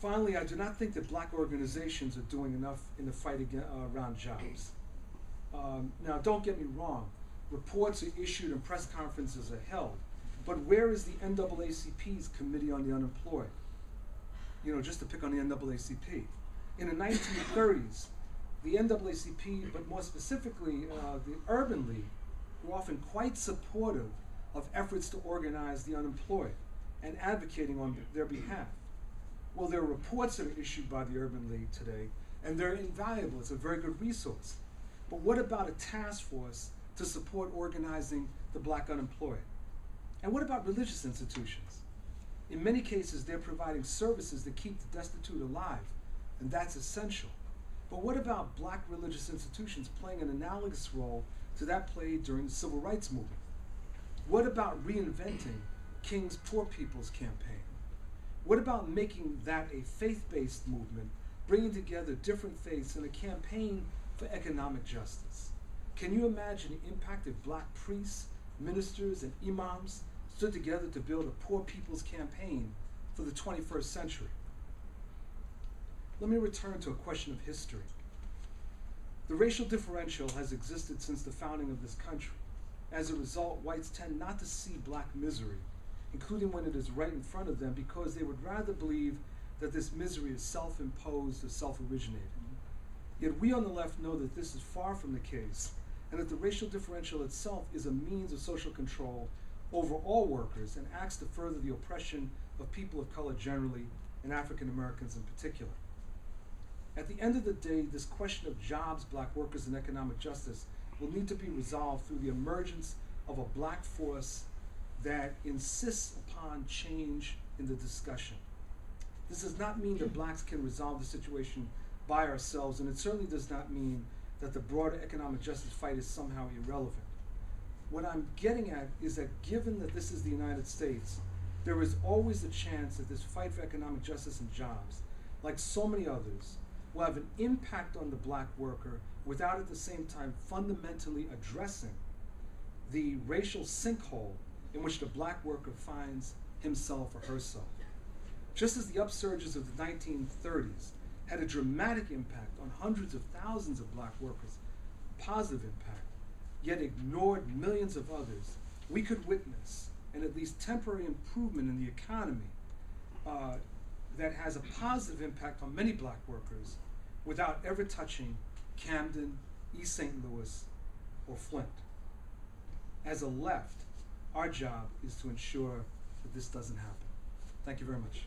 Finally, I do not think that black organizations are doing enough in the fight around jobs. Now, don't get me wrong. Reports are issued and press conferences are held. But where is the NAACP's Committee on the Unemployed? You know, just to pick on the NAACP. In the 1930s, the NAACP, but more specifically the Urban League, were often quite supportive of efforts to organize the unemployed and advocating on their behalf. Well, there are reports that are issued by the Urban League today, and they're invaluable. It's a very good resource. But what about a task force to support organizing the black unemployed? And what about religious institutions? In many cases, they're providing services that keep the destitute alive, and that's essential. But what about black religious institutions playing an analogous role to that played during the Civil Rights Movement? What about reinventing King's Poor People's Campaign? What about making that a faith-based movement, bringing together different faiths in a campaign for economic justice? Can you imagine the impact if black priests, ministers, and imams stood together to build a poor people's campaign for the 21st century? Let me return to a question of history. The racial differential has existed since the founding of this country. As a result, whites tend not to see black misery, including when it is right in front of them, because they would rather believe that this misery is self-imposed or self-originated. Yet we on the left know that this is far from the case, and that the racial differential itself is a means of social control over all workers and acts to further the oppression of people of color generally and African Americans in particular. At the end of the day, this question of jobs, black workers, and economic justice will need to be resolved through the emergence of a black force that insists upon change in the discussion. This does not mean that blacks can resolve the situation by ourselves, and it certainly does not mean that the broader economic justice fight is somehow irrelevant. What I'm getting at is that given that this is the United States, there is always a chance that this fight for economic justice and jobs, like so many others, will have an impact on the black worker without at the same time fundamentally addressing the racial sinkhole in which the black worker finds himself or herself. Just as the upsurges of the 1930s had a dramatic impact on hundreds of thousands of black workers, a positive impact, yet ignored millions of others, we could witness an at least temporary improvement in the economy that has a positive impact on many black workers without ever touching Camden, East St. Louis, or Flint. As a left, our job is to ensure that this doesn't happen. Thank you very much.